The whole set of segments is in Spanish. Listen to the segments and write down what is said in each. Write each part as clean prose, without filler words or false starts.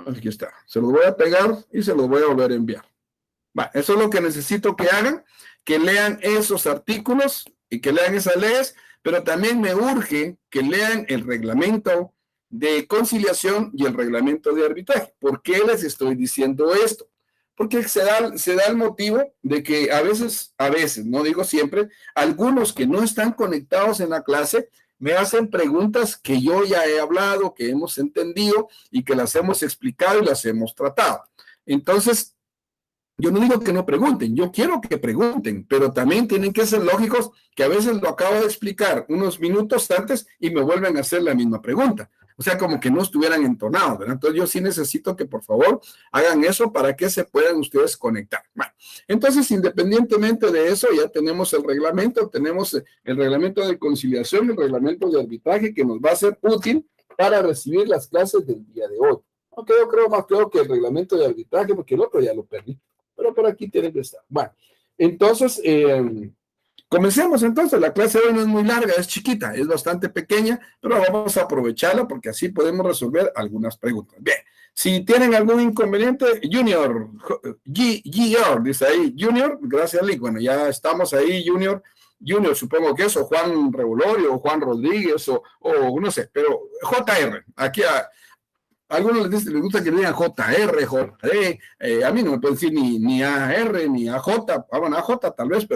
aquí está. Se los voy a pegar y se los voy a volver a enviar. Bueno, eso es lo que necesito que hagan, que lean esos artículos y que lean esas leyes, pero también me urge que lean el reglamento de conciliación y el reglamento de arbitraje. ¿Por qué les estoy diciendo esto? Porque se da el motivo de que a veces, no digo siempre, algunos que no están conectados en la clase me hacen preguntas que yo ya he hablado, que hemos entendido y que las hemos explicado y las hemos tratado. Entonces, yo no digo que no pregunten, yo quiero que pregunten, pero también tienen que ser lógicos que a veces lo acabo de explicar unos minutos antes y me vuelven a hacer la misma pregunta. O sea, como que no estuvieran entonados, ¿verdad? Entonces yo sí necesito que por favor hagan eso para que se puedan ustedes conectar. Bueno, entonces independientemente de eso ya tenemos el reglamento de conciliación, el reglamento de arbitraje que nos va a ser útil para recibir las clases del día de hoy. Aunque yo creo más claro que el reglamento de arbitraje, porque el otro ya lo perdí, pero por aquí tiene que estar. Bueno, entonces, comencemos entonces. La clase de hoy no es muy larga, es chiquita, es bastante pequeña, pero vamos a aprovecharla porque así podemos resolver algunas preguntas. Bien, si tienen algún inconveniente, Junior, Junior, dice ahí, Junior, gracias, Lick. Bueno, ya estamos ahí, Junior, supongo que es, o Juan Revolorio, o Juan Rodríguez, o no sé, pero JR, aquí a algunos les gusta que le digan JR, JD, a mí no me pueden decir ni AR, ni AJ, bueno, AJ tal vez,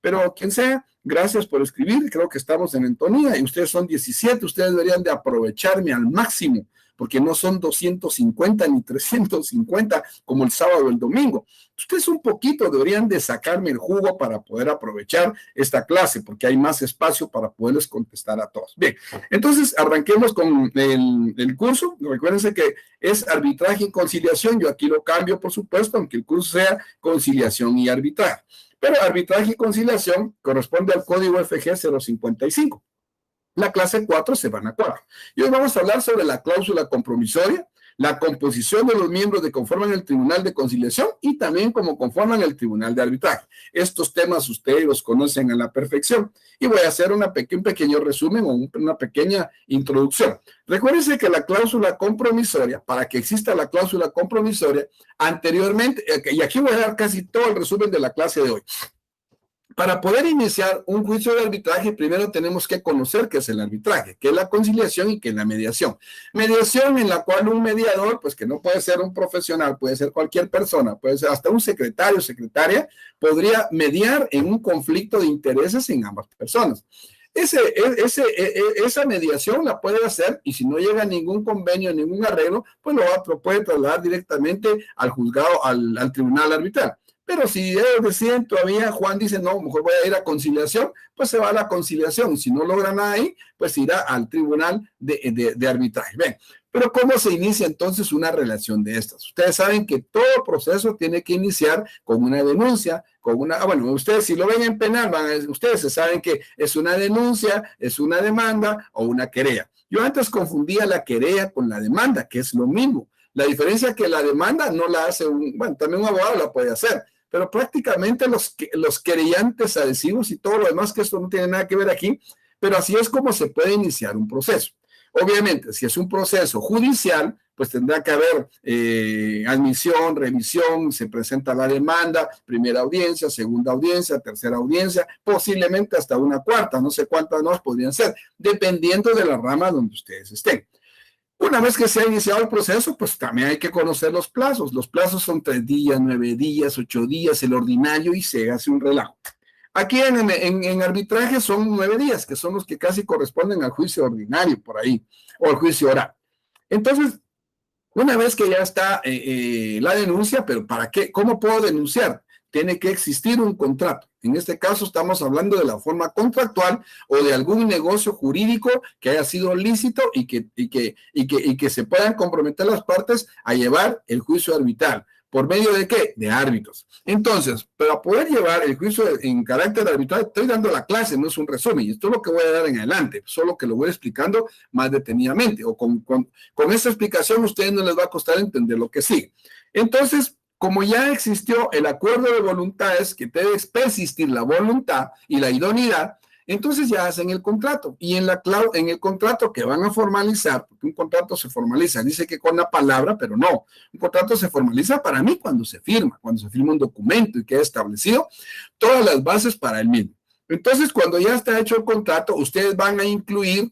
pero quien sea, gracias por escribir, creo que estamos en entonía y ustedes son 17, ustedes deberían de aprovecharme al máximo, porque no son 250 ni 350 como el sábado o el domingo. Ustedes un poquito deberían de sacarme el jugo para poder aprovechar esta clase, porque hay más espacio para poderles contestar a todos. Bien, entonces arranquemos con el curso. Recuérdense que es arbitraje y conciliación. Yo aquí lo cambio, por supuesto, aunque el curso sea conciliación y arbitraje. Pero arbitraje y conciliación corresponde al código FG 055. La clase 4 se van a 4. Y hoy vamos a hablar sobre la cláusula compromisoria, la composición de los miembros que conforman el Tribunal de Conciliación y también cómo conforman el Tribunal de Arbitraje. Estos temas ustedes los conocen a la perfección y voy a hacer un pequeño resumen o una pequeña introducción. Recuérdense que la cláusula compromisoria, para que exista la cláusula compromisoria, anteriormente, y aquí voy a dar casi todo el resumen de la clase de hoy. Para poder iniciar un juicio de arbitraje, primero tenemos que conocer qué es el arbitraje, qué es la conciliación y qué es la mediación. Mediación en la cual un mediador, pues que no puede ser un profesional, puede ser cualquier persona, puede ser hasta un secretario o secretaria, podría mediar en un conflicto de intereses en ambas personas. Esa mediación la puede hacer y si no llega a ningún convenio, ningún arreglo, pues lo puede trasladar directamente al juzgado, al tribunal arbitral. Pero si ellos deciden todavía, Juan dice, no, mejor voy a ir a conciliación, pues se va a la conciliación. Si no logra nada ahí, pues irá al tribunal de arbitraje. Ven, pero ¿cómo se inicia entonces una relación de estas? Ustedes saben que todo proceso tiene que iniciar con una denuncia, bueno, ustedes si lo ven en penal, ustedes saben que es una denuncia, es una demanda o una querella. Yo antes confundía la querella con la demanda, que es lo mismo. La diferencia es que la demanda no la hace también un abogado la puede hacer, pero prácticamente los querellantes adhesivos y todo lo demás, que esto no tiene nada que ver aquí, pero así es como se puede iniciar un proceso. Obviamente, si es un proceso judicial, pues tendrá que haber admisión, revisión, se presenta la demanda, primera audiencia, segunda audiencia, tercera audiencia, posiblemente hasta una cuarta, no sé cuántas más podrían ser, dependiendo de la rama donde ustedes estén. Una vez que se ha iniciado el proceso, pues también hay que conocer los plazos. Los plazos son 3 días, 9 días, 8 días, el ordinario, y se hace un relajo. Aquí en arbitraje son 9 días, que son los que casi corresponden al juicio ordinario por ahí, o al juicio oral. Entonces, una vez que ya está la denuncia, pero ¿para qué? ¿Cómo puedo denunciar? Tiene que existir un contrato. En este caso estamos hablando de la forma contractual o de algún negocio jurídico que haya sido lícito y que se puedan comprometer las partes a llevar el juicio arbitral. ¿Por medio de qué? De árbitros. Entonces, para poder llevar el juicio en carácter arbitral, estoy dando la clase, no es un resumen, y esto es lo que voy a dar en adelante, solo que lo voy explicando más detenidamente, o con esta explicación a ustedes no les va a costar entender lo que sigue. Entonces, como ya existió el acuerdo de voluntades, que debe persistir la voluntad y la idoneidad, Entonces ya hacen el contrato y en el contrato que van a formalizar, porque un contrato se formaliza, dice que con la palabra, pero no, un contrato se formaliza para mí cuando se firma un documento y queda establecido todas las bases para el mismo. Entonces, cuando ya está hecho el contrato, ustedes van a incluir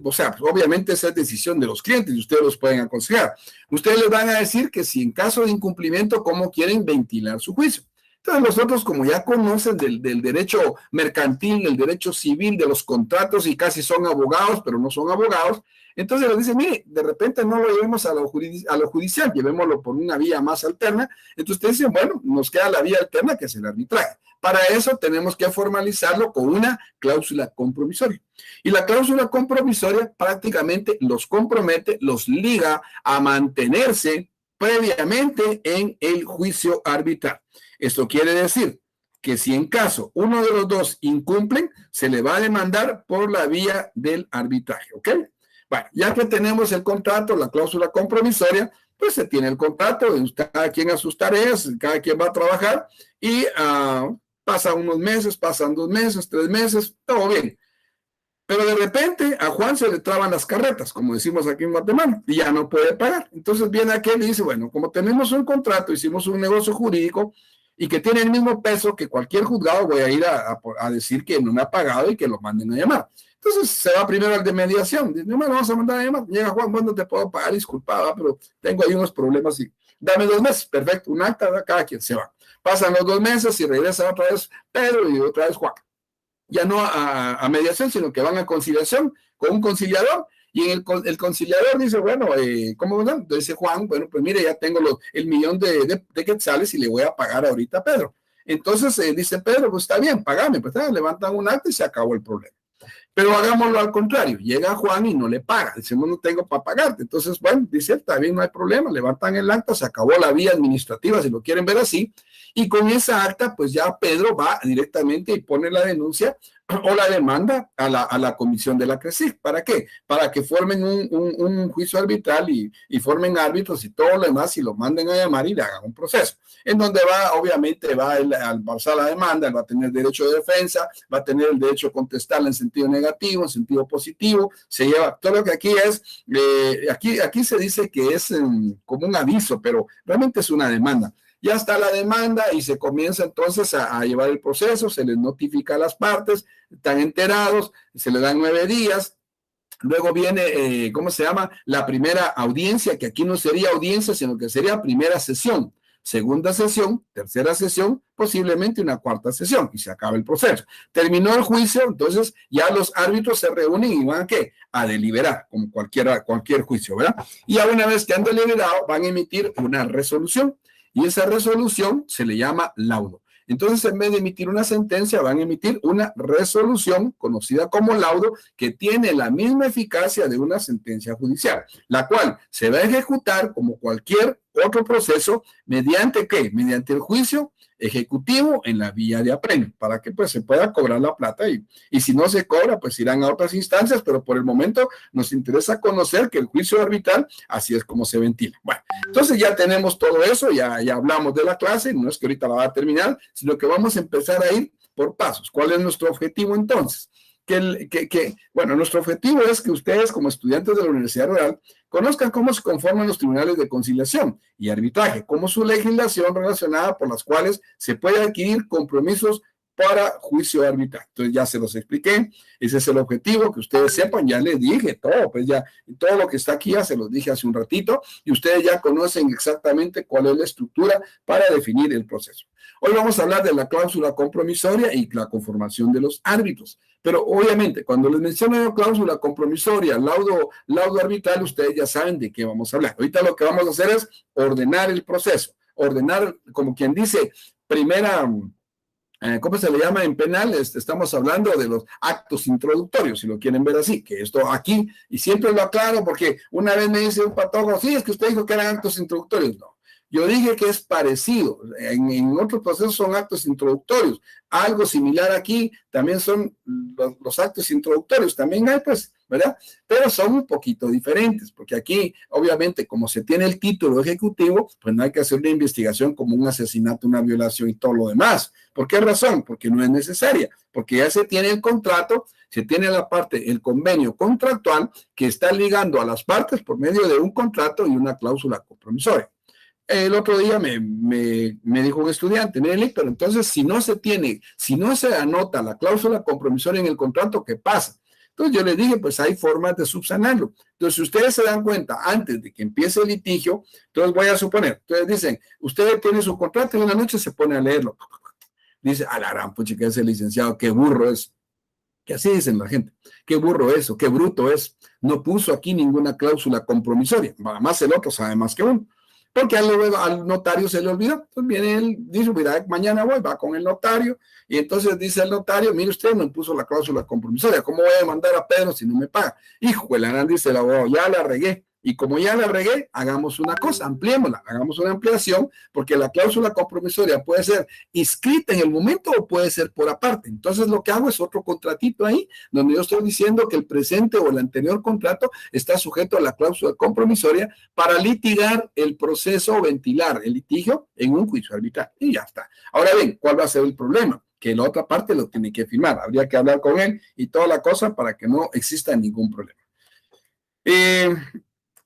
o sea, pues obviamente esa es decisión de los clientes y ustedes los pueden aconsejar. Ustedes les van a decir que si en caso de incumplimiento, cómo quieren ventilar su juicio. Entonces nosotros, como ya conocen del derecho mercantil, del derecho civil, de los contratos y casi son abogados, pero no son abogados, entonces les dicen, mire, de repente no lo llevemos a lo judicial, llevémoslo por una vía más alterna. Entonces ustedes dicen, bueno, nos queda la vía alterna que es el arbitraje. Para eso tenemos que formalizarlo con una cláusula compromisoria. Y la cláusula compromisoria prácticamente los compromete, los liga a mantenerse previamente en el juicio arbitral. Esto quiere decir que si en caso uno de los dos incumplen, se le va a demandar por la vía del arbitraje, ¿ok? Bueno, ya que tenemos el contrato, la cláusula compromisoria, pues se tiene el contrato, cada quien a sus tareas, cada quien va a trabajar y pasan unos meses, pasan 2 meses, 3 meses, todo bien. Pero de repente a Juan se le traban las carretas, como decimos aquí en Guatemala, y ya no puede pagar. Entonces viene aquel y dice, bueno, como tenemos un contrato, hicimos un negocio jurídico y que tiene el mismo peso que cualquier juzgado, voy a ir a decir que no me ha pagado y que lo manden a llamar. Entonces se va primero al de mediación. Dice, no me lo vamos a mandar a llamar. Llega Juan, bueno, te puedo pagar, disculpa, pero tengo ahí unos problemas y dame 2 meses. Perfecto, un acta, cada quien se va. Pasan los 2 meses y regresa otra vez Pedro y otra vez Juan. Ya no a mediación, sino que van a conciliación con un conciliador. Y el conciliador dice, bueno, ¿cómo no? Dice Juan, bueno, pues mire, ya tengo el millón de quetzales y le voy a pagar ahorita a Pedro. Entonces dice Pedro, pues está bien, pagame. Pues levantan un acta y se acabó el problema. Pero hagámoslo al contrario, llega Juan y no le paga, decimos no tengo para pagarte, entonces bueno, dice está bien, no hay problema, levantan el acta, se acabó la vía administrativa si lo quieren ver así, y con esa acta pues ya Pedro va directamente y pone la denuncia o la demanda a la comisión de la CRECIC. ¿Para qué? Para que formen un juicio arbitral y formen árbitros y todo lo demás y lo manden a llamar y le hagan un proceso. En donde obviamente al pasar la demanda, él va a tener derecho de defensa, va a tener el derecho a contestarla en sentido negativo, en sentido positivo, se lleva todo lo que aquí es, aquí se dice que es como un aviso, pero realmente es una demanda. Ya está la demanda y se comienza entonces a llevar el proceso, se les notifica a las partes, están enterados, se les dan 9 días. Luego viene, ¿cómo se llama? La primera audiencia, que aquí no sería audiencia, sino que sería primera sesión, segunda sesión, tercera sesión, posiblemente una cuarta sesión, y se acaba el proceso. Terminó el juicio, entonces ya los árbitros se reúnen y van a ¿qué? A deliberar, como cualquier juicio, ¿verdad? Y ya una vez que han deliberado, van a emitir una resolución, y esa resolución se le llama laudo. Entonces, en vez de emitir una sentencia, van a emitir una resolución conocida como laudo que tiene la misma eficacia de una sentencia judicial, la cual se va a ejecutar como cualquier otro proceso mediante ¿qué? Mediante el juicio ejecutivo en la vía de apremio, para que pues se pueda cobrar la plata y si no se cobra, pues irán a otras instancias, pero por el momento nos interesa conocer que el juicio arbitral así es como se ventila. Bueno, entonces ya tenemos todo eso, ya hablamos de la clase, no es que ahorita la va a terminar, sino que vamos a empezar a ir por pasos. ¿Cuál es nuestro objetivo entonces? Bueno, nuestro objetivo es que ustedes como estudiantes de la Universidad Rural conozcan cómo se conforman los tribunales de conciliación y arbitraje, cómo su legislación relacionada por las cuales se puede adquirir compromisos para juicio arbitral. Entonces ya se los expliqué, ese es el objetivo, que ustedes sepan, ya les dije todo, pues ya todo lo que está aquí ya se los dije hace un ratito y ustedes ya conocen exactamente cuál es la estructura para definir el proceso. Hoy vamos a hablar de la cláusula compromisoria y la conformación de los árbitros. Pero obviamente, cuando les menciono la cláusula compromisoria, laudo arbitral, ustedes ya saben de qué vamos a hablar. Ahorita lo que vamos a hacer es ordenar el proceso, ordenar, como quien dice, ¿cómo se le llama en penal? Estamos hablando de los actos introductorios, si lo quieren ver así, que esto aquí, y siempre lo aclaro porque una vez me dice un patólogo, sí, es que usted dijo que eran actos introductorios. No. Yo dije que es parecido. En otros procesos son actos introductorios. Algo similar aquí también son los actos introductorios. También hay, pues, ¿verdad? Pero son un poquito diferentes, porque aquí, obviamente, como se tiene el título ejecutivo, pues no hay que hacer una investigación como un asesinato, una violación y todo lo demás. ¿Por qué razón? Porque no es necesaria, porque ya se tiene el contrato, se tiene la parte, el convenio contractual que está ligando a las partes por medio de un contrato y una cláusula compromisoria. El otro día me dijo un estudiante, mire, pero entonces si no se anota la cláusula compromisoria en el contrato, ¿qué pasa? Entonces yo le dije, pues hay formas de subsanarlo. Entonces, si ustedes se dan cuenta antes de que empiece el litigio, entonces voy a suponer, entonces dicen, usted tiene su contrato y una noche se pone a leerlo. Dice, a la gran pucha, que ese licenciado, qué burro es. Que así dicen la gente, qué burro es o qué bruto es. No puso aquí ninguna cláusula compromisoria. Además, el otro sabe más que uno. Porque al notario se le olvidó. Entonces viene él, dice, mira, mañana va con el notario, y entonces dice el notario, mire, usted no puso la cláusula compromisoria, ¿cómo voy a mandar a Pedro si no me paga? Hijo de la gran, dice el abogado, ya la regué. Y como ya la regué, hagamos una cosa, ampliémosla, hagamos una ampliación, porque la cláusula compromisoria puede ser inscrita en el momento o puede ser por aparte. Entonces lo que hago es otro contratito ahí, donde yo estoy diciendo que el presente o el anterior contrato está sujeto a la cláusula compromisoria para litigar el proceso o ventilar el litigio en un juicio arbitral. Y ya está. Ahora bien, ¿cuál va a ser el problema? Que la otra parte lo tiene que firmar. Habría que hablar con él y toda la cosa para que no exista ningún problema.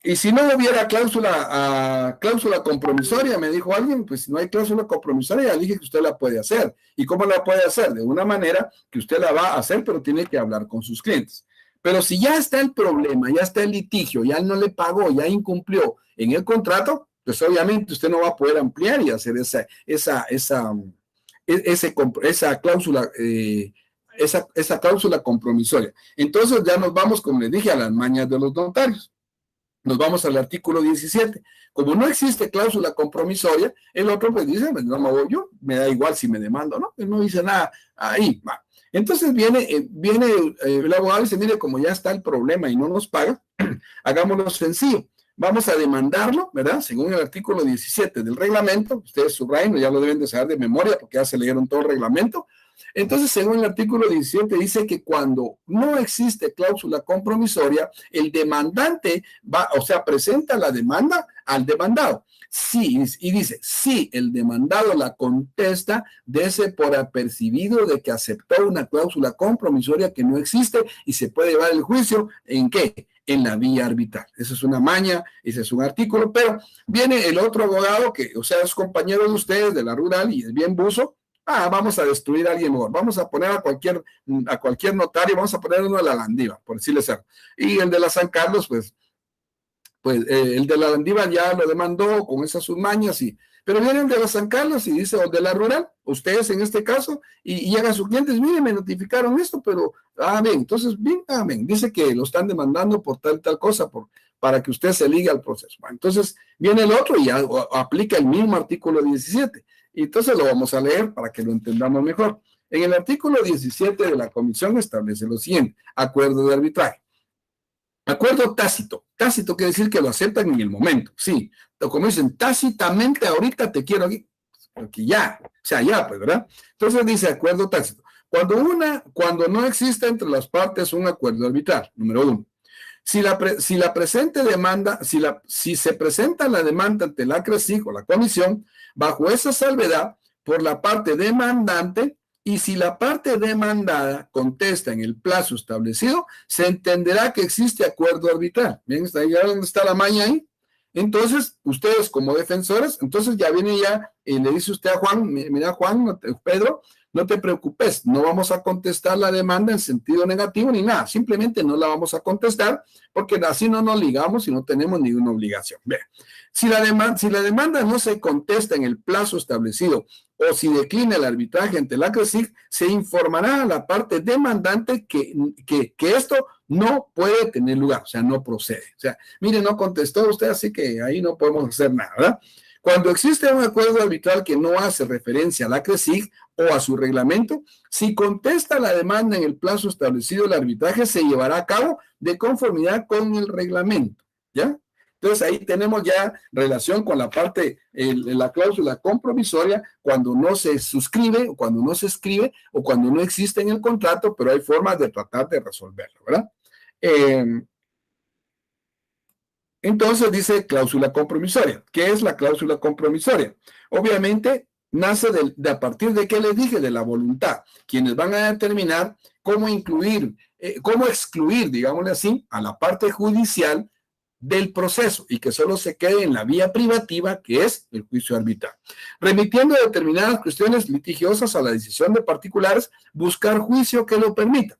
Y si no hubiera cláusula compromisoria, me dijo alguien, pues si no hay cláusula compromisoria, ya dije que usted la puede hacer. ¿Y cómo la puede hacer? De una manera que usted la va a hacer, pero tiene que hablar con sus clientes. Pero si ya está el problema, ya está el litigio, ya no le pagó, ya incumplió en el contrato, pues obviamente usted no va a poder ampliar y hacer esa cláusula esa cláusula compromisoria. Entonces ya nos vamos, como les dije, a las mañas de los notarios. Nos vamos al artículo 17. Como no existe cláusula compromisoria, el otro pues dice, no me voy yo, me da igual si me demando, ¿no? Él no dice nada ahí. Va. Entonces viene el abogado y dice, mire, como ya está el problema y no nos paga, hagámoslo sencillo. Vamos a demandarlo, ¿verdad? Según el artículo 17 del reglamento, ustedes subrayen, ya lo deben de saber de memoria porque ya se leyeron todo el reglamento. Entonces, según el artículo 17, dice que cuando no existe cláusula compromisoria, el demandante presenta la demanda al demandado. Sí, y dice, si el demandado la contesta, dese por apercibido de que aceptó una cláusula compromisoria que no existe y se puede llevar el juicio, ¿en qué? En la vía arbitral. Esa es una maña, ese es un artículo, pero viene el otro abogado que, es compañero de ustedes de la rural y es bien buzo. Vamos a destruir a alguien mejor, vamos a poner a cualquier notario, vamos a poner uno de la Landívar, por decirles algo. Y el de la San Carlos, pues el de la Landívar ya lo demandó con esas sus mañas, pero viene el de la San Carlos y dice, o de la rural, ustedes en este caso, y llegan sus clientes, miren, me notificaron esto, pero, bien, entonces, bien, amén, dice que lo están demandando por tal cosa, para que usted se ligue al proceso. Bueno, entonces, viene el otro y ya aplica el mismo artículo 17. Y entonces lo vamos a leer para que lo entendamos mejor. En el artículo 17 de la comisión establece lo siguiente: acuerdo de arbitraje. Acuerdo tácito. Tácito quiere decir que lo aceptan en el momento. Sí, como dicen, tácitamente ahorita te quiero aquí. Porque ya, pues, ¿verdad? Entonces dice acuerdo tácito. Cuando no existe entre las partes un acuerdo arbitral, número 1. Si se presenta la demanda ante la CRESIC o la comisión, bajo esa salvedad, por la parte demandante, y si la parte demandada contesta en el plazo establecido, se entenderá que existe acuerdo arbitral. Bien, está ahí, ¿dónde está la maña ahí? Entonces, ustedes como defensores, entonces ya viene y le dice usted a Juan, mira Juan, Pedro, no te preocupes, no vamos a contestar la demanda en sentido negativo ni nada, simplemente no la vamos a contestar porque así no nos ligamos y no tenemos ninguna obligación. Bien, si la demanda no se contesta en el plazo establecido o si declina el arbitraje ante la CRESIC, se informará a la parte demandante que esto no puede tener lugar, o sea, no procede. O sea, mire, no contestó usted, así que ahí no podemos hacer nada, ¿verdad? Cuando existe un acuerdo arbitral que no hace referencia a la CRESIC o a su reglamento, si contesta la demanda en el plazo establecido, el arbitraje se llevará a cabo de conformidad con el reglamento, ¿ya? Entonces ahí tenemos ya relación con la parte, la cláusula compromisoria, cuando no se suscribe, o cuando no se escribe, o cuando no existe en el contrato, pero hay formas de tratar de resolverlo, ¿verdad? Entonces dice cláusula compromisoria. ¿Qué es la cláusula compromisoria? Obviamente nace de a partir de qué les dije, de la voluntad, quienes van a determinar cómo incluir, cómo excluir, digámosle así, a la parte judicial del proceso y que solo se quede en la vía privativa, que es el juicio arbitral. Remitiendo determinadas cuestiones litigiosas a la decisión de particulares, buscar juicio que lo permita.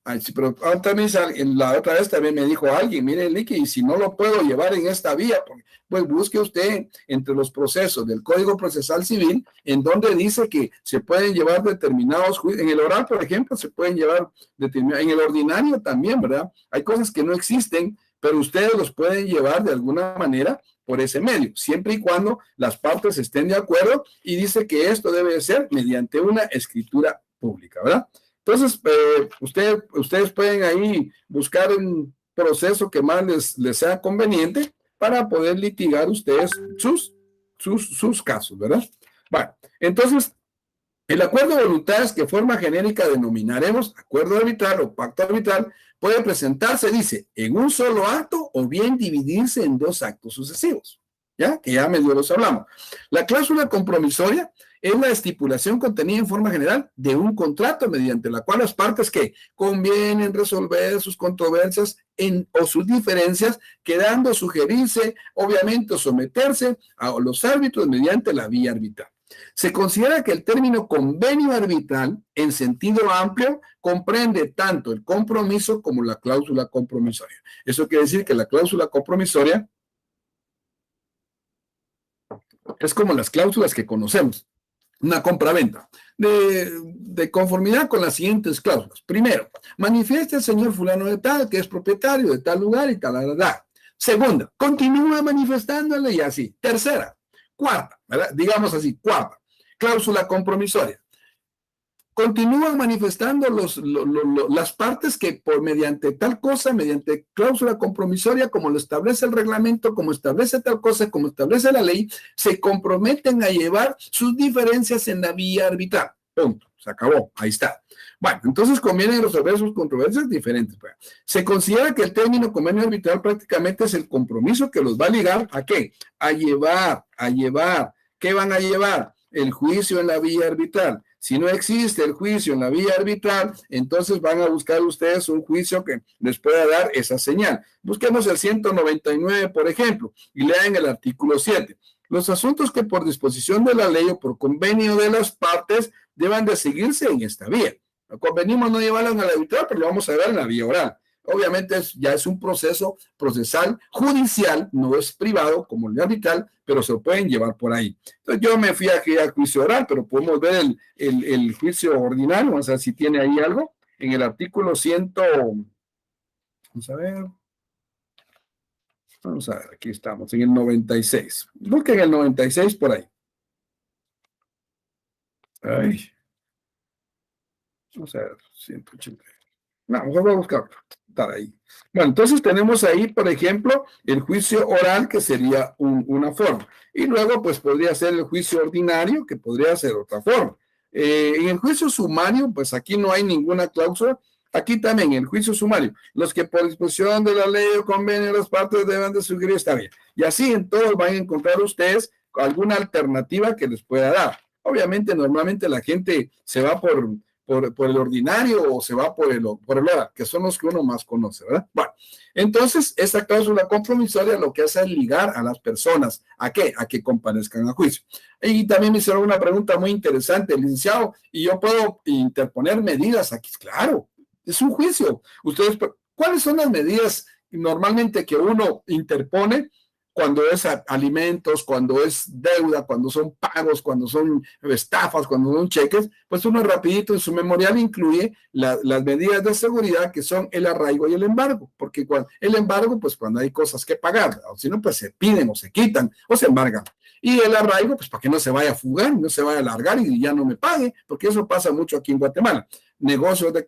Ay, sí, pero también la otra vez también me dijo alguien, mire, Licky, y si no lo puedo llevar en esta vía, pues busque usted entre los procesos del Código Procesal Civil, en donde dice que se pueden llevar determinados juicios, en el oral, por ejemplo, se pueden llevar determinados, en el ordinario también, ¿verdad? Hay cosas que no existen, pero ustedes los pueden llevar de alguna manera por ese medio, siempre y cuando las partes estén de acuerdo, y dice que esto debe ser mediante una escritura pública, ¿verdad? Entonces, ustedes pueden ahí buscar un proceso que más les sea conveniente para poder litigar ustedes sus casos, ¿verdad? Bueno, entonces, el acuerdo de voluntades que forma genérica denominaremos acuerdo arbitral o pacto arbitral puede presentarse, dice, en un solo acto o bien dividirse en dos actos sucesivos, ¿ya? Que ya medio los hablamos. La cláusula compromisoria es la estipulación contenida en forma general de un contrato mediante la cual las partes que convienen resolver sus controversias o sus diferencias, quedando sugerirse, obviamente, o someterse a los árbitros mediante la vía arbitral. Se considera que el término convenio arbitral, en sentido amplio, comprende tanto el compromiso como la cláusula compromisoria. Eso quiere decir que la cláusula compromisoria es como las cláusulas que conocemos. Una compraventa de conformidad con las siguientes cláusulas. Primero, manifiesta el señor fulano de tal que es propietario de tal lugar y tal. Segunda, continúa manifestándole y así. Tercera, cuarta, ¿verdad? Digamos así, cuarta, cláusula compromisoria. Continúan manifestando las partes que mediante tal cosa, mediante cláusula compromisoria, como lo establece el reglamento, como establece tal cosa, como establece la ley, se comprometen a llevar sus diferencias en la vía arbitral. Punto. Se acabó. Ahí está. Bueno, entonces conviene resolver sus controversias diferentes. Se considera que el término convenio arbitral prácticamente es el compromiso que los va a ligar ¿a qué? A llevar. ¿Qué van a llevar? El juicio en la vía arbitral. Si no existe el juicio en la vía arbitral, entonces van a buscar ustedes un juicio que les pueda dar esa señal. Busquemos el 199, por ejemplo, y lean el artículo 7. Los asuntos que por disposición de la ley o por convenio de las partes deban de seguirse en esta vía. Convenimos no llevarlo en la arbitral, pero lo vamos a ver en la vía oral. Obviamente ya es un proceso procesal judicial, no es privado como el arbitral, pero se lo pueden llevar por ahí. Entonces yo me fui aquí al juicio oral, pero podemos ver el juicio ordinario, vamos a ver si tiene ahí algo, en el artículo 100, vamos a ver, aquí estamos, en el 96. Busquen el 96 por ahí. Ay. Vamos a ver, 180. No, mejor voy a buscar. Estar ahí. Bueno, entonces tenemos ahí, por ejemplo, el juicio oral, que sería una forma. Y luego, pues, podría ser el juicio ordinario, que podría ser otra forma. En el juicio sumario, pues aquí no hay ninguna cláusula. Aquí también, en el juicio sumario, los que por disposición de la ley o convenio las partes deben de sugerir, está bien. Y así en todos van a encontrar ustedes alguna alternativa que les pueda dar. Obviamente, normalmente la gente se va por el ordinario o se va por el oral, que son los que uno más conoce, ¿verdad? Bueno, entonces, esta cláusula compromisoria lo que hace es ligar a las personas. ¿A qué? A que comparezcan a juicio. Y también me hicieron una pregunta muy interesante, licenciado, ¿y yo puedo interponer medidas aquí? Claro, es un juicio. Ustedes, ¿cuáles son las medidas normalmente que uno interpone cuando es alimentos, cuando es deuda, cuando son pagos, cuando son estafas, cuando son cheques? Pues uno rapidito en su memorial incluye las medidas de seguridad, que son el arraigo y el embargo, porque el embargo, pues cuando hay cosas que pagar, o si no, pues se piden o se quitan o se embargan. Y el arraigo, pues para que no se vaya a fugar, no se vaya a alargar y ya no me pague, porque eso pasa mucho aquí en Guatemala. Negocios de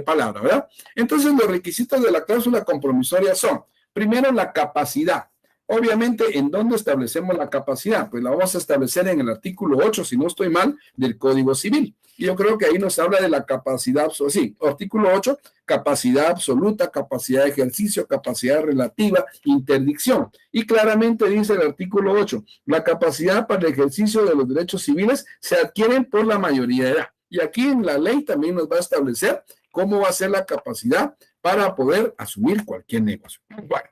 palabra, ¿verdad? Entonces, los requisitos de la cláusula compromisoria son, primero, la capacidad. Obviamente, ¿en dónde establecemos la capacidad? Pues la vamos a establecer en el artículo 8, si no estoy mal, del Código Civil. Y yo creo que ahí nos habla de la capacidad, sí, artículo 8, capacidad absoluta, capacidad de ejercicio, capacidad relativa, interdicción. Y claramente dice el artículo 8, la capacidad para el ejercicio de los derechos civiles se adquieren por la mayoría de edad. Y aquí en la ley también nos va a establecer cómo va a ser la capacidad para poder asumir cualquier negocio. Bueno,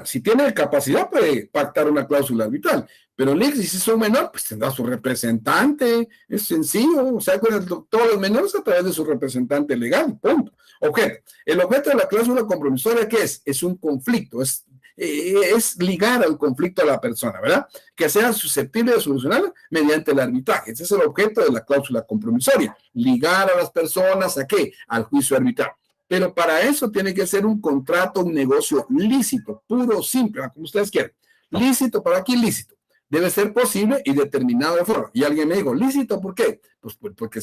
si tiene capacidad puede pactar una cláusula arbitral, pero si es un menor, pues tendrá su representante, es sencillo, o sea, todos los menores a través de su representante legal, punto. Objeto. El objeto de la cláusula compromisoria, ¿qué es? Es un conflicto, es ligar al conflicto a la persona, ¿verdad? Que sea susceptible de solucionarlo mediante el arbitraje. Ese es el objeto de la cláusula compromisoria, ligar a las personas ¿a qué? Al juicio arbitral. Pero para eso tiene que ser un contrato, un negocio lícito, puro, simple, como ustedes quieran. Lícito, ¿para qué lícito? Debe ser posible y determinado de forma. Y alguien me dijo, ¿lícito por qué? Pues porque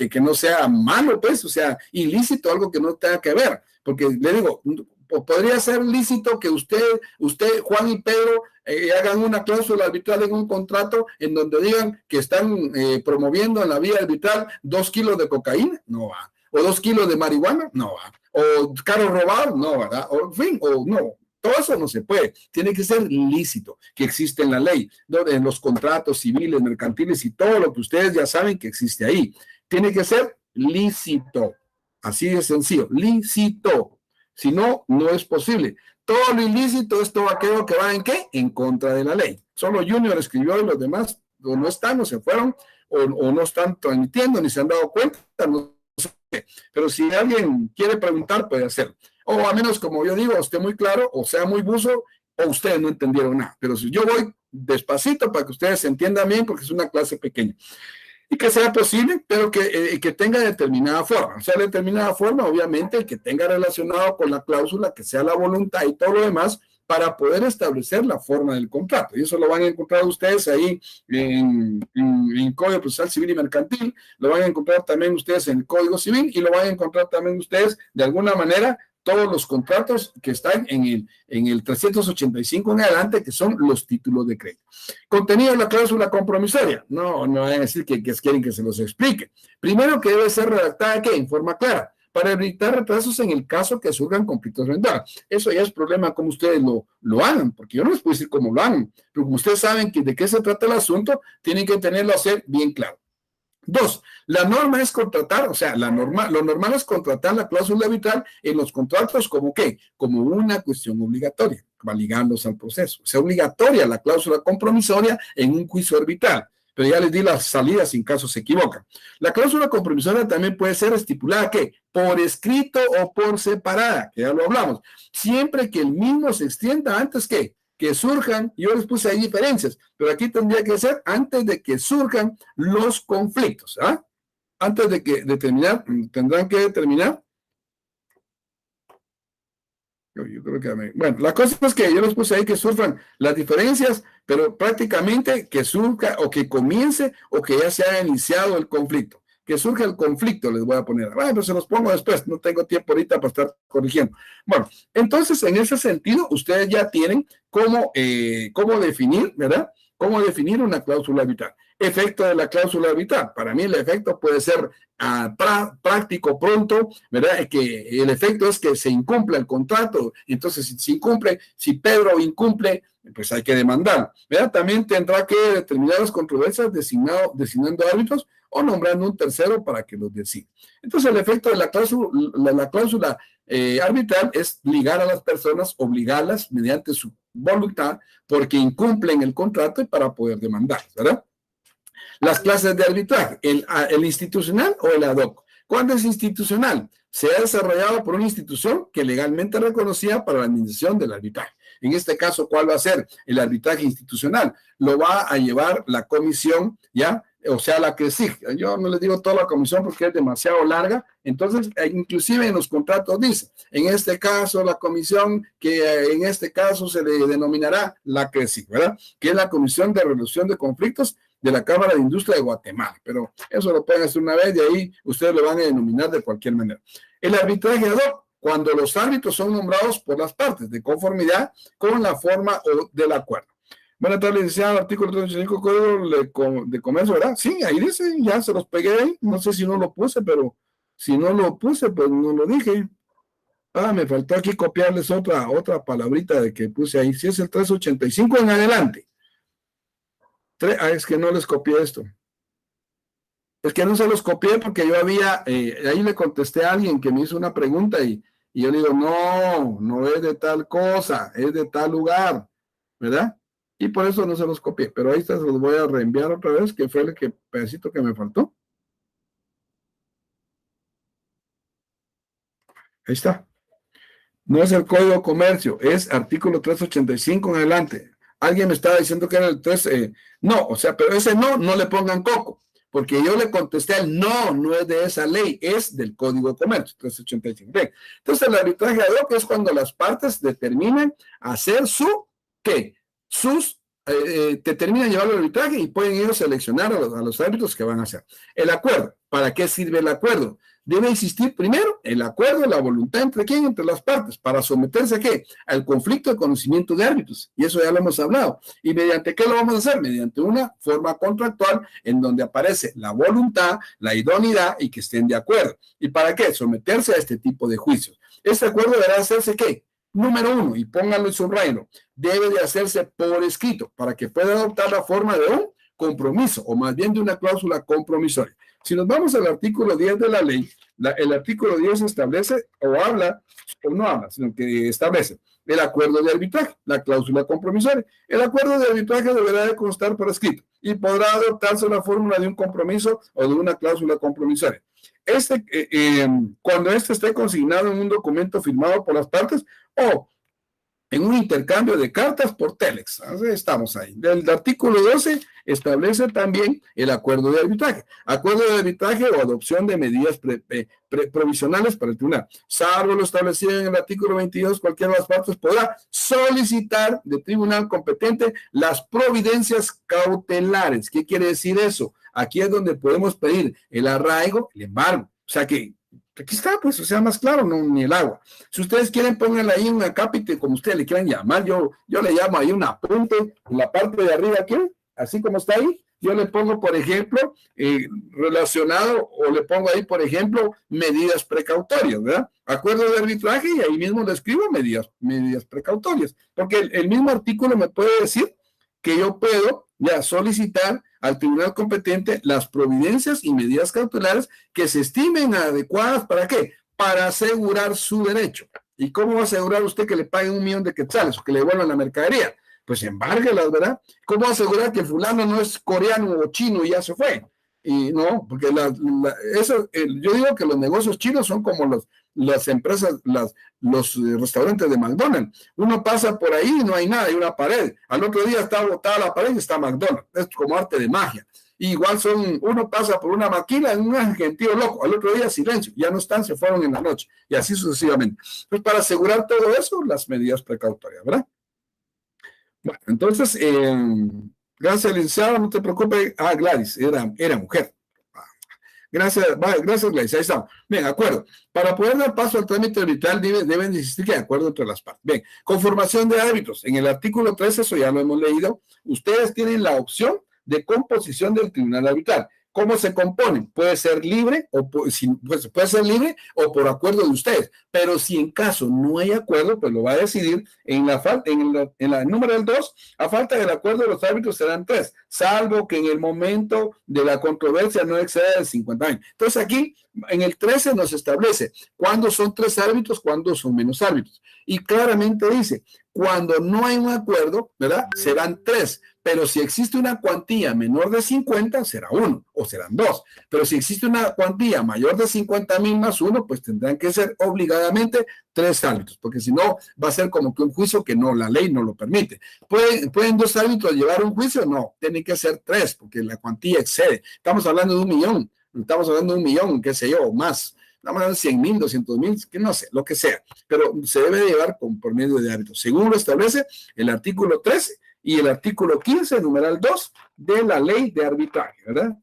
que no sea malo, pues, o sea, ilícito, algo que no tenga que ver. Porque le digo, podría ser lícito que usted, Juan y Pedro, hagan una cláusula arbitral en un contrato en donde digan que están promoviendo en la vía arbitral 2 kilos de cocaína. No va. O 2 kilos de marihuana, no va. O carro robado, no, ¿verdad? O en fin, o no. Todo eso no se puede. Tiene que ser lícito, que existe en la ley, en los contratos civiles, mercantiles y todo lo que ustedes ya saben que existe ahí. Tiene que ser lícito. Así de sencillo. Lícito. Si no, no es posible. Todo lo ilícito es todo aquello que va en ¿qué? En contra de la ley. Solo Junior escribió y los demás o no están, o se fueron, o no están transmitiendo, ni se han dado cuenta, no sé. Pero si alguien quiere preguntar, puede hacerlo. O a menos, como yo digo, esté muy claro, o sea muy buzo, o ustedes no entendieron nada. Pero si yo voy despacito para que ustedes se entiendan bien, porque es una clase pequeña. Y que sea posible, pero que tenga determinada forma. O sea, determinada forma, obviamente, que tenga relacionado con la cláusula, que sea la voluntad y todo lo demás, para poder establecer la forma del contrato. Y eso lo van a encontrar ustedes ahí en Código Procesal Civil y Mercantil, lo van a encontrar también ustedes en el Código Civil y lo van a encontrar también ustedes, de alguna manera, todos los contratos que están en el 385 en adelante, que son los títulos de crédito. Contenido de la cláusula compromisoria. No van a decir que quieren que se los explique. Primero, que debe ser redactada ¿qué? En forma clara, para evitar retrasos en el caso que surjan conflictos eventuales. Eso ya es problema como ustedes lo hagan, porque yo no les puedo decir cómo lo hagan, pero como ustedes saben de qué se trata el asunto, tienen que tenerlo a ser bien claro. 2, la norma es contratar, o sea, lo normal es contratar la cláusula arbitral en los contratos como ¿qué? Como una cuestión obligatoria, va ligándose al proceso. O sea, obligatoria la cláusula compromisoria en un juicio arbitral. Pero ya les di las salidas sin caso se equivocan. La cláusula compromisoria también puede ser estipulada ¿qué? Por escrito o por separada, que ya lo hablamos. Siempre que el mismo se extienda antes ¿qué? Que surjan, yo les puse ahí diferencias, pero aquí tendría que ser antes de que surjan los conflictos. ¿Ah? Antes de terminar, tendrán que determinar. Yo creo que bueno, la cosa es que yo les puse ahí que surjan las diferencias, pero prácticamente que surja o que comience o que ya se haya iniciado el conflicto. Que surja el conflicto, les voy a poner. Bueno, pero se los pongo después, no tengo tiempo ahorita para estar corrigiendo. Bueno, entonces en ese sentido, ustedes ya tienen cómo definir, ¿verdad? Cómo definir una cláusula arbitral. Efecto de la cláusula arbitral. Para mí el efecto puede ser práctico, pronto, ¿verdad? Que el efecto es que se incumple el contrato. Entonces, si se incumple, si Pedro incumple, pues hay que demandar, ¿verdad? También tendrá que determinar las controversias designando árbitros o nombrando un tercero para que los decida. Entonces, el efecto de la cláusula arbitral es ligar a las personas, obligarlas mediante su voluntad porque incumplen el contrato y para poder demandar, ¿verdad? Las clases de arbitraje, el institucional o el ad hoc. ¿Cuándo es institucional? Se ha desarrollado por una institución que legalmente es reconocida para la administración del arbitraje. En este caso, ¿cuál va a ser el arbitraje institucional? Lo va a llevar la comisión, ¿ya? O sea, la CRECIG. Yo no les digo toda la comisión porque es demasiado larga. Entonces, inclusive en los contratos dice, en este caso, la comisión que en este caso se le denominará la CRECIG, ¿verdad? Que es la Comisión de Resolución de Conflictos de la Cámara de Industria de Guatemala. Pero eso lo pueden hacer una vez y ahí ustedes lo van a denominar de cualquier manera. El arbitraje ad hoc cuando los árbitros son nombrados por las partes, de conformidad con la forma del acuerdo. Buenas tardes, licenciado, artículo 385, Código de Comercio, ¿verdad? Sí, ahí dice, ya se los pegué ahí, no sé si no lo puse, pero si no lo puse, pues no lo dije. Ah, me faltó aquí copiarles otra palabrita de que puse ahí. Si es el 385 en adelante. Es que no les copié esto. Es que no se los copié porque yo ahí le contesté a alguien que me hizo una pregunta y yo le digo, no es de tal cosa, es de tal lugar, ¿verdad? Y por eso no se los copié, pero ahí está, se los voy a reenviar otra vez, que fue el pedacito que me faltó. Ahí está. No es el Código de Comercio, es artículo 385 en adelante. Alguien me estaba diciendo que era el 3, no, o sea, pero ese no le pongan coco, porque yo le contesté al no es de esa ley, es del Código de Comercio, 385. Bien, entonces el arbitraje ad hoc es cuando las partes determinan hacer ¿qué? Determinan llevar el arbitraje y pueden ellos seleccionar a los árbitros que van a hacer. El acuerdo, ¿para qué sirve el acuerdo? Debe existir primero el acuerdo, la voluntad entre quién, entre las partes, para someterse a qué, al conflicto de conocimiento de árbitros, y eso ya lo hemos hablado. ¿Y mediante qué lo vamos a hacer? Mediante una forma contractual en donde aparece la voluntad, la idoneidad y que estén de acuerdo. ¿Y para qué? Someterse a este tipo de juicios. Este acuerdo deberá hacerse ¿qué? Número 1, y pónganlo en subrayo, debe de hacerse por escrito para que pueda adoptar la forma de un compromiso, o más bien de una cláusula compromisoria. Si nos vamos al artículo 10 de la ley, el artículo 10 establece o no habla, sino que establece el acuerdo de arbitraje, la cláusula compromisoria. El acuerdo de arbitraje deberá de constar por escrito y podrá adoptarse la fórmula de un compromiso o de una cláusula compromisoria. Cuando esté consignado en un documento firmado por las partes o en un intercambio de cartas por Telex. Estamos ahí. El artículo 12 establece también el acuerdo de arbitraje. Acuerdo de arbitraje o adopción de medidas provisionales para el tribunal. Salvo lo establecido en el artículo 22, cualquiera de las partes podrá solicitar del tribunal competente las providencias cautelares. ¿Qué quiere decir eso? Aquí es donde podemos pedir el arraigo, el embargo. O sea que aquí está, pues, o sea, más claro, no, ni el agua. Si ustedes quieren, pónganle ahí un acápite, como ustedes le quieran llamar. Yo le llamo ahí un apunte en la parte de arriba aquí, así como está ahí. Yo le pongo, por ejemplo, relacionado, o le pongo ahí, por ejemplo, medidas precautorias, ¿verdad? Acuerdo de arbitraje, y ahí mismo le escribo medidas precautorias, porque el mismo artículo me puede decir que yo puedo ya solicitar al tribunal competente las providencias y medidas cautelares que se estimen adecuadas. ¿Para qué? Para asegurar su derecho. ¿Y cómo va a asegurar usted que le paguen 1,000,000 de quetzales o que le devuelvan la mercadería? Pues embárguelas, ¿verdad? ¿Cómo va a asegurar que el fulano no es coreano o chino y ya se fue? Y no, porque yo digo que los negocios chinos son como las empresas, los restaurantes de McDonald's. Uno pasa por ahí y no hay nada, hay una pared. Al otro día está botada la pared y está McDonald's. Es como arte de magia. Y igual uno pasa por una maquila en un gentío loco, al otro día silencio, ya no están, se fueron en la noche, y así sucesivamente. Pues para asegurar todo eso, las medidas precautorias, ¿verdad? Bueno, entonces, gracias, licenciado, no te preocupes. Gladys, era mujer. Gracias, Gladys, ahí está. Bien, acuerdo. Para poder dar paso al trámite arbitral deben existir que de acuerdo entre las partes. Bien, conformación de árbitros. En el artículo 13, eso ya lo hemos leído, ustedes tienen la opción de composición del tribunal arbitral. ¿Cómo se componen? Puede ser libre puede ser libre o por acuerdo de ustedes, pero si en caso no hay acuerdo, pues lo va a decidir en el número 2, a falta del acuerdo los árbitros serán 3, salvo que en el momento de la controversia no exceda de 50 años. Entonces aquí en el 13 nos establece cuándo son 3 árbitros, cuándo son menos árbitros. Y claramente dice, cuando no hay un acuerdo, ¿verdad? Serán 3. Pero si existe una cuantía menor de 50, será 1 o serán 2. Pero si existe una cuantía mayor de 50,000 más 1, pues tendrán que ser obligadamente 3 árbitros, porque si no va a ser como que un juicio que no, la ley no lo permite. ¿Pueden 2 árbitros llevar un juicio? No, tienen que ser 3, porque la cuantía excede. Estamos hablando de 1,000,000, estamos hablando de 1,000,000, qué sé yo, o más. Estamos hablando de 100,000, 200,000, que no sé, lo que sea, pero se debe de llevar por medio de árbitros, según lo establece el artículo 13 y el artículo 15, numeral 2, de la ley de arbitraje, ¿verdad?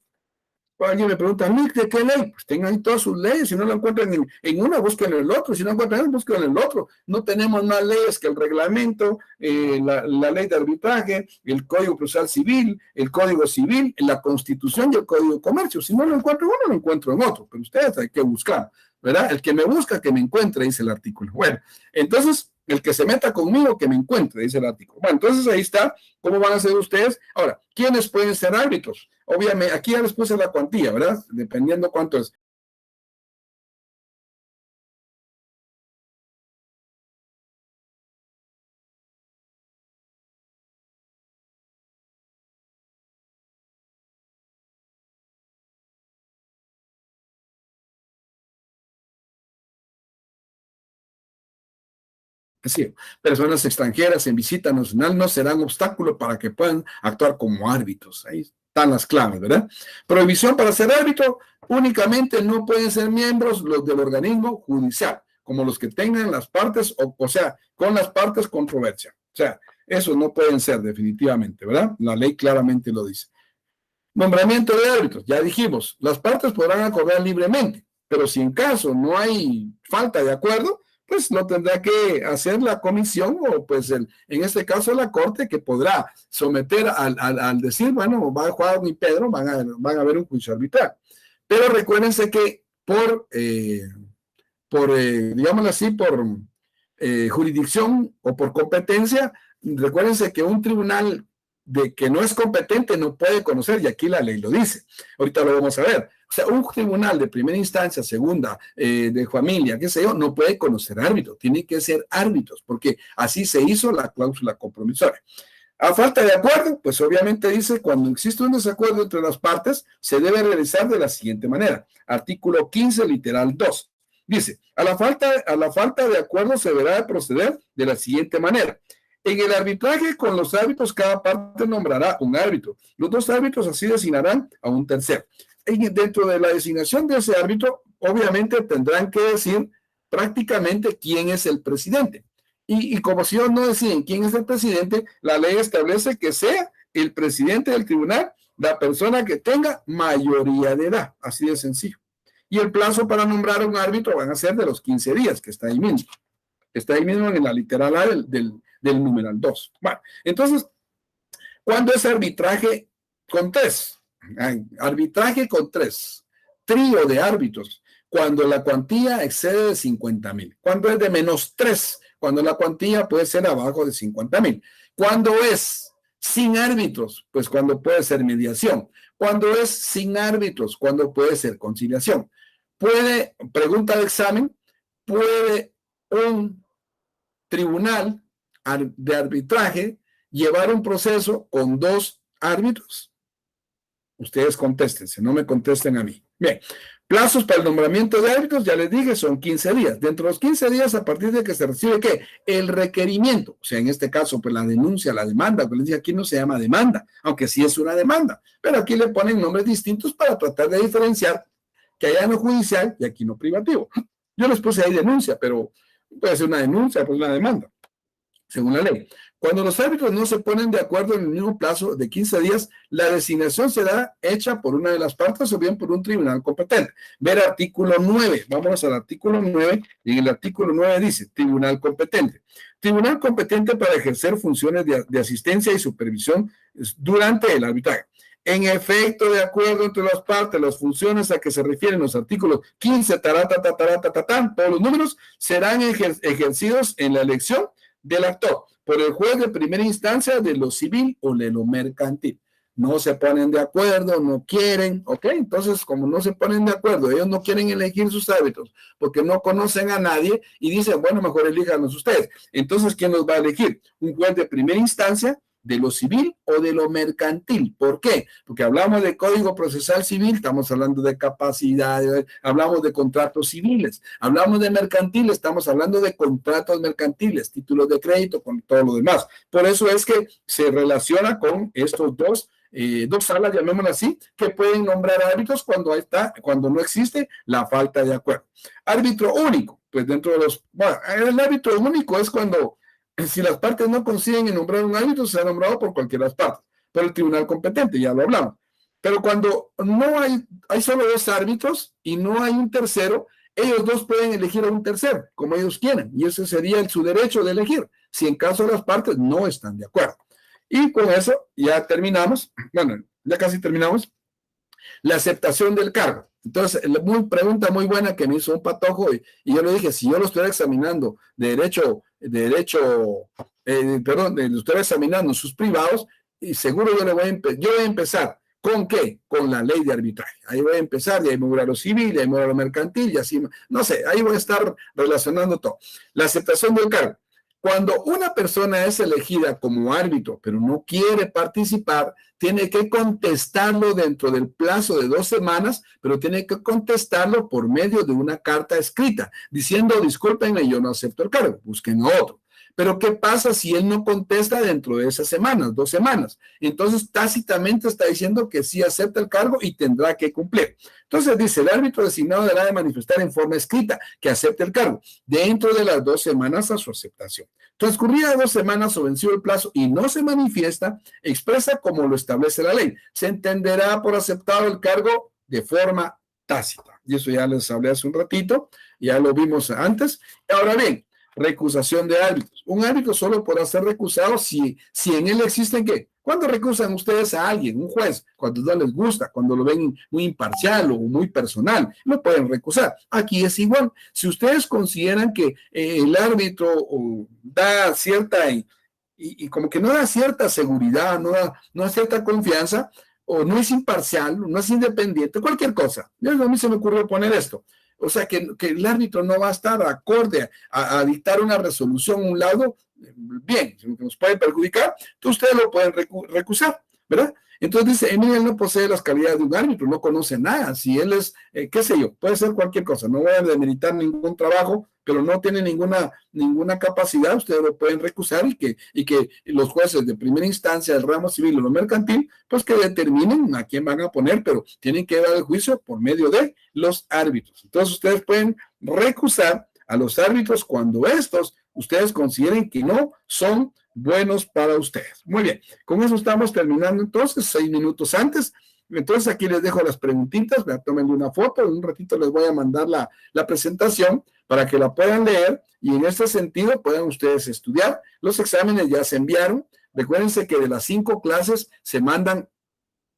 Alguien me pregunta, Nick, ¿de qué ley? Pues tengan ahí todas sus leyes. Si no lo encuentran en una, busquen en el otro. Si no encuentran en el, busquen en el otro. No tenemos más leyes que el reglamento, la ley de arbitraje, el Código Procesal Civil, el Código Civil, la Constitución y el Código de Comercio. Si no lo encuentro en uno, lo encuentro en otro. Pero ustedes hay que buscar, ¿verdad? El que me busca, que me encuentre, dice el artículo. Bueno, entonces, el que se meta conmigo, que me encuentre, dice el artículo. Bueno, entonces ahí está. ¿Cómo van a ser ustedes? Ahora, ¿quiénes pueden ser árbitros? Obviamente, aquí ya les puse la cuantía, ¿verdad? Dependiendo cuánto es. Es decir, personas extranjeras en visita nacional no serán obstáculo para que puedan actuar como árbitros. Ahí están las claves, ¿verdad? Prohibición para ser árbitro, únicamente no pueden ser miembros los del organismo judicial, como los que tengan las partes, o sea, con las partes controversia. O sea, esos no pueden ser definitivamente, ¿verdad? La ley claramente lo dice. Nombramiento de árbitros, ya dijimos, las partes podrán acordar libremente, pero si en caso no hay falta de acuerdo, pues lo tendrá que hacer la comisión o pues en este caso la corte, que podrá someter al decir, bueno, va a Juan y Pedro, van a ver un juicio arbitral. Pero recuérdense que digámoslo así, por jurisdicción o por competencia, recuérdense que un tribunal de que no es competente no puede conocer, y aquí la ley lo dice. Ahorita lo vamos a ver. O sea, un tribunal de primera instancia, segunda, de familia, qué sé yo, no puede conocer árbitros, tienen que ser árbitros, porque así se hizo la cláusula compromisoria. A falta de acuerdo, pues obviamente dice, cuando existe un desacuerdo entre las partes, se debe realizar de la siguiente manera. Artículo 15, literal 2. Dice, a la falta de acuerdo se deberá proceder de la siguiente manera. En el arbitraje con los árbitros, cada parte nombrará un árbitro. Los dos árbitros así designarán a un tercero. Dentro de la designación de ese árbitro, obviamente tendrán que decir prácticamente quién es el presidente. Y como si ellos no deciden quién es el presidente, la ley establece que sea el presidente del tribunal la persona que tenga mayoría de edad, así de sencillo. Y el plazo para nombrar a un árbitro van a ser de los 15 días, que está ahí mismo. Está ahí mismo en la literal A del numeral 2. Bueno, entonces, ¿cuándo es arbitraje con tres? Arbitraje con tres. Trío de árbitros. Cuando la cuantía excede de 50,000. Cuando es de menos 3. Cuando la cuantía puede ser abajo de 50,000. Cuando es sin árbitros, pues cuando puede ser mediación. Cuando es sin árbitros, cuando puede ser conciliación. Pregunta de examen, ¿puede un tribunal de arbitraje llevar un proceso con dos árbitros? Ustedes contéstense, no me contesten a mí. Bien, plazos para el nombramiento de árbitros, ya les dije, son 15 días. Dentro de los 15 días, a partir de que se recibe, ¿qué? El requerimiento. O sea, en este caso, pues la denuncia, la demanda. Pues les dije, aquí no se llama demanda, aunque sí es una demanda. Pero aquí le ponen nombres distintos para tratar de diferenciar que allá no judicial y aquí no privativo. Yo les puse ahí denuncia, pero puede ser una denuncia, pues una demanda, según la ley. Cuando los árbitros no se ponen de acuerdo en el mismo plazo de 15 días, la designación será hecha por una de las partes o bien por un tribunal competente. Ver artículo 9. Vámonos al artículo 9. Y en el artículo 9 dice, tribunal competente. Tribunal competente para ejercer funciones de asistencia y supervisión durante el arbitraje. En efecto, de acuerdo entre las partes, las funciones a que se refieren los artículos 15, todos los números, serán ejercidos en la elección del actor por el juez de primera instancia de lo civil o de lo mercantil. No se ponen de acuerdo, no quieren, ¿ok? Entonces, como no se ponen de acuerdo, ellos no quieren elegir sus árbitros porque no conocen a nadie y dicen, bueno, mejor elíjanos ustedes. Entonces, ¿quién los va a elegir? Un juez de primera instancia de lo civil o de lo mercantil. ¿Por qué? Porque hablamos de Código Procesal Civil, estamos hablando de capacidad, hablamos de contratos civiles, hablamos de mercantil, estamos hablando de contratos mercantiles, títulos de crédito, con todo lo demás. Por eso es que se relaciona con estos dos salas, llamémoslo así, que pueden nombrar árbitros cuando no existe la falta de acuerdo. Árbitro único, pues dentro de el árbitro único es cuando si las partes no consiguen nombrar un árbitro, se ha nombrado por cualquiera de las partes, por el tribunal competente, ya lo hablamos. Pero cuando no hay solo dos árbitros y no hay un tercero, ellos dos pueden elegir a un tercero, como ellos quieran, y ese sería su derecho de elegir, si en caso de las partes no están de acuerdo. Y con eso ya terminamos, bueno, ya casi terminamos, la aceptación del cargo. Entonces, pregunta muy buena que me hizo un patojo, y yo le dije, si yo lo estuviera examinando lo estuviera examinando sus privados, y seguro yo voy a empezar. ¿Con qué? Con la ley de arbitraje. Ahí voy a empezar, y ahí me voy a lo civil, y ahí me voy a lo mercantil, y así, no sé, ahí voy a estar relacionando todo. La aceptación del cargo. Cuando una persona es elegida como árbitro, pero no quiere participar, tiene que contestarlo dentro del plazo de 2 semanas, pero tiene que contestarlo por medio de una carta escrita, diciendo, discúlpenme, yo no acepto el cargo, busquen a otro. Pero ¿qué pasa si él no contesta dentro de esas semanas, 2 semanas? Entonces, tácitamente está diciendo que sí acepta el cargo y tendrá que cumplir. Entonces, dice, el árbitro designado deberá de manifestar en forma escrita que acepte el cargo dentro de las 2 semanas a su aceptación. Transcurridas 2 semanas o vencido el plazo y no se manifiesta, expresa como lo establece la ley. Se entenderá por aceptado el cargo de forma tácita. Y eso ya les hablé hace un ratito, ya lo vimos antes. Ahora bien, recusación de árbitros. Un árbitro solo podrá ser recusado si en él existen, ¿qué? ¿Cuándo recusan ustedes a alguien, un juez? Cuando no les gusta, cuando lo ven muy imparcial o muy personal, lo pueden recusar. Aquí es igual. Si ustedes consideran que el árbitro da cierta, y como que no da cierta seguridad, no da cierta confianza, o no es imparcial, no es independiente, cualquier cosa. A mí se me ocurrió poner esto. O sea, que el árbitro no va a estar acorde a dictar una resolución a un lado, bien, que nos puede perjudicar, entonces ustedes lo pueden recusar, ¿verdad? Entonces dice, Emilio no posee las calidades de un árbitro, no conoce nada, si él es, qué sé yo, puede ser cualquier cosa, no voy a demeritar ningún trabajo, pero no tiene ninguna capacidad, ustedes lo pueden recusar y que los jueces de primera instancia del ramo civil o lo mercantil, pues que determinen a quién van a poner, pero tienen que dar el juicio por medio de los árbitros. Entonces ustedes pueden recusar a los árbitros cuando ustedes consideren que no son buenos para ustedes. Muy bien, con eso estamos terminando entonces, 6 minutos antes. Entonces aquí les dejo las preguntitas, tómenle una foto, en un ratito les voy a mandar la presentación para que la puedan leer y en este sentido puedan ustedes estudiar. Los exámenes ya se enviaron. Recuérdense que de las 5 clases se mandan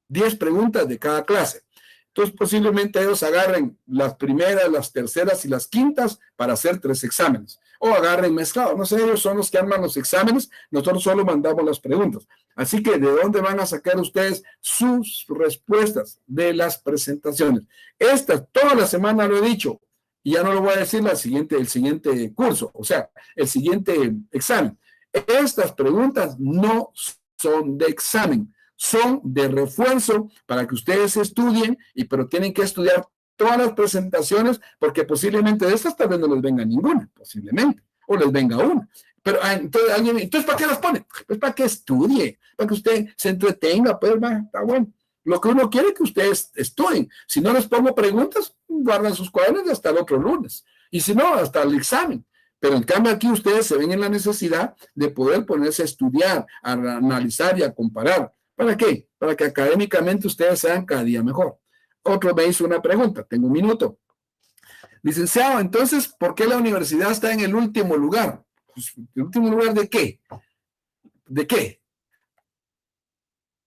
10 preguntas de cada clase. Entonces posiblemente ellos agarren las primeras, las terceras y las quintas para hacer 3 exámenes. O agarren mezclado. No sé, ellos son los que arman los exámenes, nosotros solo mandamos las preguntas. Así que, ¿de dónde van a sacar ustedes sus respuestas de las presentaciones? Toda la semana lo he dicho, y ya no lo voy a decir el siguiente curso, o sea, el siguiente examen. Estas preguntas no son de examen, son de refuerzo para que ustedes estudien, pero tienen que estudiar todas las presentaciones, porque posiblemente de estas tal vez no les venga ninguna, posiblemente, o les venga una. Pero entonces ¿para qué las pone? Pues para que estudie, para que usted se entretenga, pues está bueno. Lo que uno quiere es que ustedes estudien. Si no les pongo preguntas, guardan sus cuadernos hasta el otro lunes. Y si no, hasta el examen. Pero en cambio aquí ustedes se ven en la necesidad de poder ponerse a estudiar, a analizar y a comparar. ¿Para qué? Para que académicamente ustedes sean cada día mejor. Otro me hizo una pregunta, tengo un minuto. Licenciado, entonces, ¿por qué la universidad está en el último lugar? Pues, ¿el último lugar de qué? ¿De qué?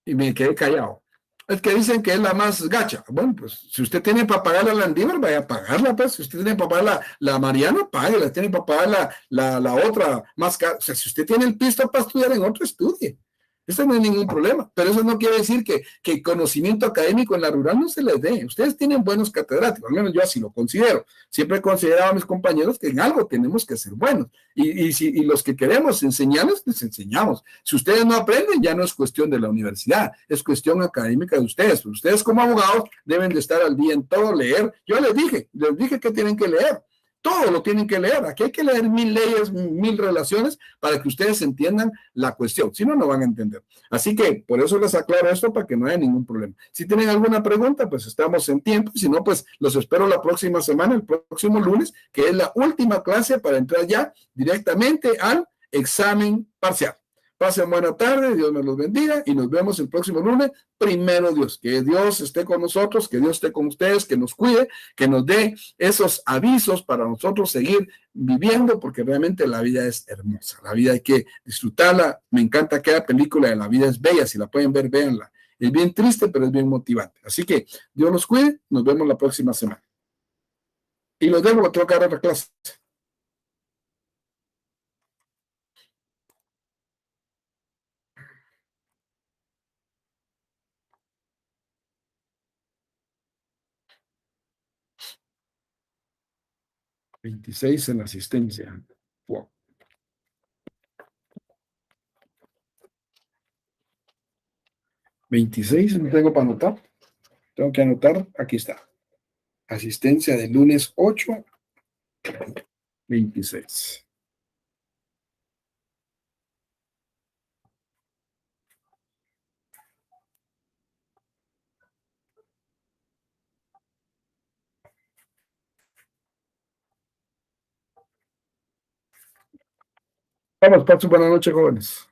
Y me quedé callado. Es que dicen que es la más gacha. Bueno, pues si usted tiene para pagar la Landívar, vaya a pagarla, pues. Si usted tiene para pagar la Mariano, páguela. Tiene para pagar la otra más cara. O sea, si usted tiene el pisto para estudiar en otro, estudie. Eso no hay ningún problema, pero eso no quiere decir que conocimiento académico en la rural no se les dé. Ustedes tienen buenos catedráticos, al menos yo así lo considero. Siempre he considerado a mis compañeros que en algo tenemos que ser buenos. Y los que queremos enseñarles, les enseñamos. Si ustedes no aprenden, ya no es cuestión de la universidad, es cuestión académica de ustedes. Pero ustedes como abogados deben de estar al día en todo, leer. Yo les dije que tienen que leer. Todo lo tienen que leer. Aquí hay que leer 1000 leyes, 1000 relaciones para que ustedes entiendan la cuestión. Si no, no van a entender. Así que por eso les aclaro esto para que no haya ningún problema. Si tienen alguna pregunta, pues estamos en tiempo. Si no, pues los espero la próxima semana, el próximo lunes, que es la última clase para entrar ya directamente al examen parcial. Pasen buena tarde, Dios me los bendiga y nos vemos el próximo lunes. Primero Dios, que Dios esté con nosotros, que Dios esté con ustedes, que nos cuide, que nos dé esos avisos para nosotros seguir viviendo, porque realmente la vida es hermosa, la vida hay que disfrutarla. Me encanta aquella película de La vida es bella, si la pueden ver, véanla. Es bien triste, pero es bien motivante. Así que Dios los cuide, nos vemos la próxima semana. Y los dejo, tengo que dar otra clase. $26 en la asistencia. Wow. 26, no tengo para anotar. Tengo que anotar, aquí está. Asistencia del lunes 8, 26. Vamos, paso buenas noches, jóvenes.